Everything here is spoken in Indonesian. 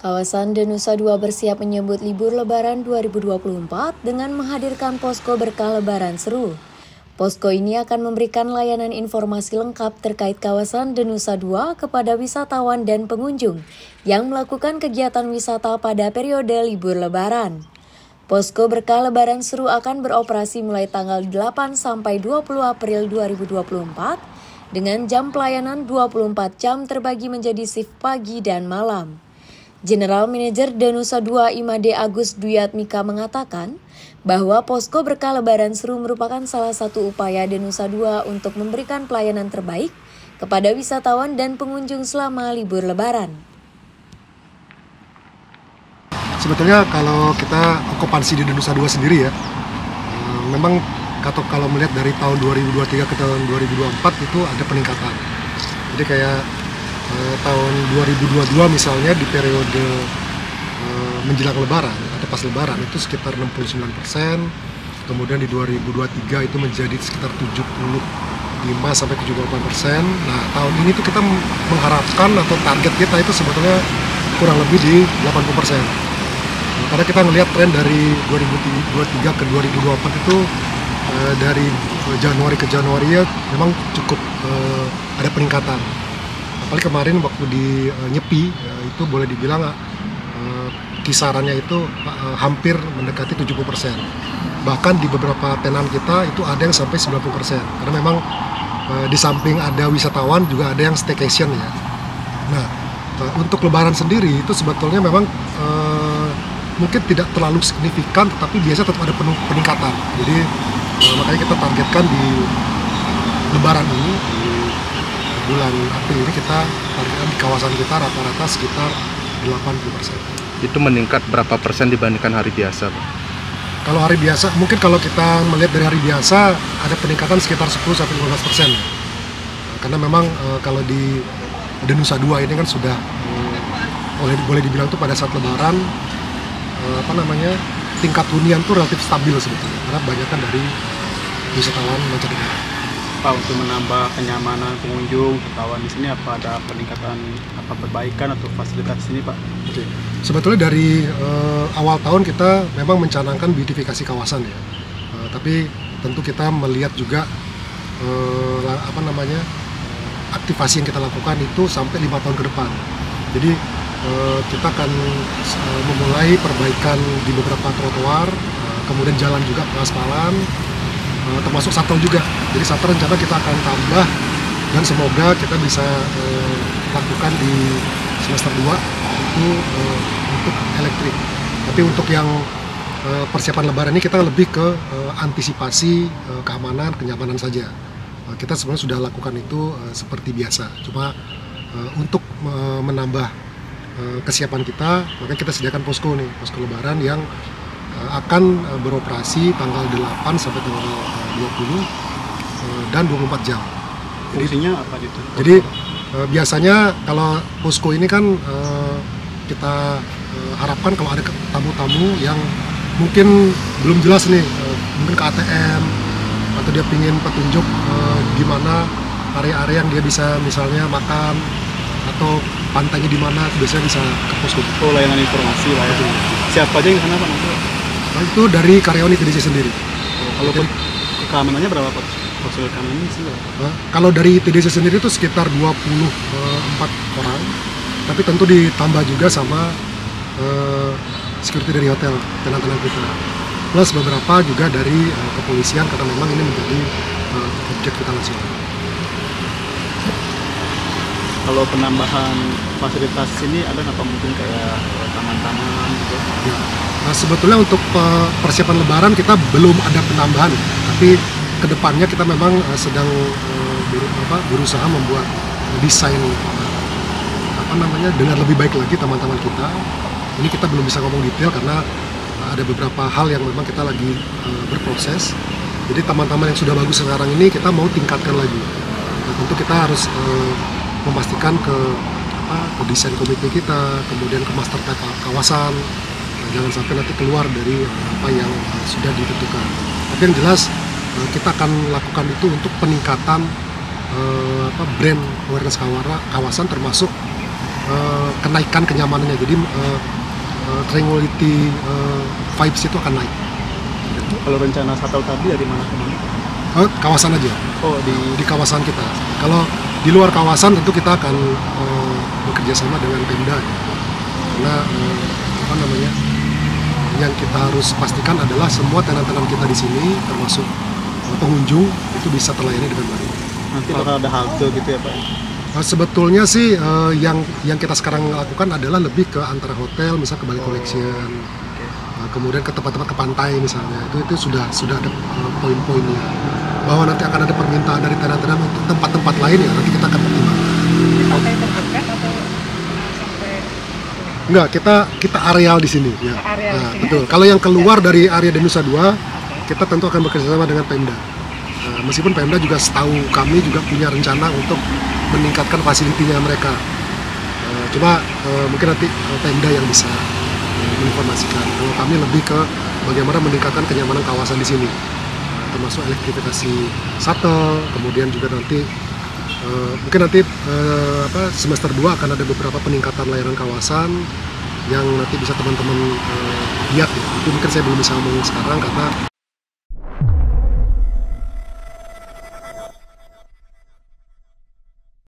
Kawasan Denusa II bersiap menyambut libur Lebaran 2024 dengan menghadirkan posko berkah Lebaran seru. Posko ini akan memberikan layanan informasi lengkap terkait kawasan Denusa II kepada wisatawan dan pengunjung yang melakukan kegiatan wisata pada periode libur Lebaran. Posko berkah Lebaran seru akan beroperasi mulai tanggal 8 sampai 20 April 2024 dengan jam pelayanan 24 jam terbagi menjadi shift pagi dan malam. General Manager Denusa II Imade Agus Duyatmika mengatakan bahwa posko berkah Lebaran seru merupakan salah satu upaya Denusa II untuk memberikan pelayanan terbaik kepada wisatawan dan pengunjung selama libur Lebaran. Sebetulnya kalau kita okupansi di Denusa II sendiri ya, memang kalau melihat dari tahun 2023 ke tahun 2024 itu ada peningkatan. Jadi kayak tahun 2022 misalnya di periode menjelang Lebaran atau pas Lebaran itu sekitar 69%, kemudian di 2023 itu menjadi sekitar 75-78%. Nah tahun ini tuh kita mengharapkan atau target kita itu sebetulnya kurang lebih di 80%. Karena kita melihat tren dari 2023 ke 2024 itu dari Januari ke Januari ya memang cukup ada peningkatan. Apalagi kemarin waktu di Nyepi itu boleh dibilang kisarannya itu hampir mendekati 70%. Bahkan di beberapa tenan kita itu ada yang sampai 90%. Karena memang di samping ada wisatawan juga ada yang staycation ya. Nah untuk Lebaran sendiri itu sebetulnya memang mungkin tidak terlalu signifikan, tetapi biasa tetap ada peningkatan. Jadi makanya kita targetkan di Lebaran ini bulan April ini kita targetkan di kawasan kita rata-rata sekitar 80%. Itu meningkat berapa persen dibandingkan hari biasa, Pak? Kalau hari biasa, mungkin kalau kita melihat dari hari biasa ada peningkatan sekitar 10-15%. Karena memang kalau di Denusa II ini kan sudah boleh dibilang tuh pada saat Lebaran tingkat hunian tuh relatif stabil sebetulnya karena banyakkan dari wisatawan mancanegara. Pak, untuk menambah kenyamanan pengunjung, wisatawan di sini apa ada peningkatan, apa perbaikan atau fasilitas di sini, Pak? Oke. Sebetulnya dari awal tahun kita memang mencanangkan beautifikasi kawasan ya. Tapi tentu kita melihat juga aktivasi yang kita lakukan itu sampai 5 tahun ke depan. Jadi kita akan memulai perbaikan di beberapa trotoar, kemudian jalan juga pengaspalan, termasuk shuttle juga. Jadi shuttle rencana kita akan tambah dan semoga kita bisa lakukan di semester 2 itu untuk elektrik. Tapi untuk yang persiapan Lebaran ini kita lebih ke antisipasi keamanan, kenyamanan saja. Kita sebenarnya sudah lakukan itu seperti biasa. Cuma untuk menambah kesiapan kita, maka kita sediakan posko Lebaran yang akan beroperasi tanggal 8 sampai tanggal 20 dan 24 jam. Fungsinya apa gitu? Jadi biasanya kalau posko ini kan kita harapkan kalau ada tamu-tamu yang mungkin belum jelas nih, mungkin ke ATM atau dia pingin petunjuk di mana area-area yang dia bisa misalnya makan atau pantainya di mana, biasanya bisa ke posko. Oh, layanan informasi lah ya. Siapa aja yang sana, Pak? Nah, itu dari karyawan ITDC sendiri. Kalau keamanannya berapa, Pak? Personil keamanan ini sih berapa? Kalau dari ITDC sendiri itu sekitar 24 orang, tapi tentu ditambah juga sama security dari hotel, tenan-tenan kita. Plus beberapa juga dari kepolisian karena memang ini menjadi objek vital nasional. Kalau penambahan fasilitas ini ada nggak, mungkin kayak taman-taman gitu? Ya. Nah, sebetulnya untuk persiapan Lebaran kita belum ada penambahan, tapi kedepannya kita memang sedang berusaha membuat desain dengan lebih baik lagi taman-taman kita. Ini kita belum bisa ngomong detail karena ada beberapa hal yang memang kita lagi berproses. Jadi taman-taman yang sudah bagus sekarang ini kita mau tingkatkan lagi. Nah, tentu kita harus memastikan ke desain komite kita, kemudian ke master plan kawasan, jangan sampai nanti keluar dari apa yang sudah ditentukan. Tapi yang jelas kita akan lakukan itu untuk peningkatan brand awareness kawasan, termasuk kenaikan kenyamanannya. Jadi tranquility vibes itu akan naik. Kalau rencana shuttle tadi dari mana ke mana? Kawasan aja. Oh, Di kawasan kita. Kalau di luar kawasan tentu kita akan bekerja sama dengan Pemda ya. Karena yang kita harus pastikan adalah semua tenan-tenan kita di sini termasuk pengunjung itu bisa terlayani dengan baik. nanti bakal ada halte gitu ya Pak? Sebetulnya sih yang kita sekarang lakukan adalah lebih ke antara hotel, misal ke Bali Collection, kemudian ke tempat-tempat ke pantai misalnya. Itu sudah ada poin-poinnya. Bahwa nanti akan ada permintaan dari tenan-tenan untuk tempat-tempat lain ya nanti kita akan pertimbangkan. Pantai terdekat atau sampai? Enggak, kita areal di sini ya. Areal di sini. Betul. Kalau yang keluar dari area Denusa 2, kita tentu akan bekerjasama dengan Pemda. Meskipun Pemda juga setahu kami juga punya rencana untuk meningkatkan fasilitinya mereka. Cuma mungkin nanti Pemda yang bisa menginformasikan. Kalau kami lebih ke bagaimana meningkatkan kenyamanan kawasan di sini, termasuk elektrifikasi shuttle, kemudian juga nanti mungkin nanti semester 2 akan ada beberapa peningkatan layanan kawasan yang nanti bisa teman-teman lihat ya. Itu mungkin saya belum bisa ngomong sekarang karena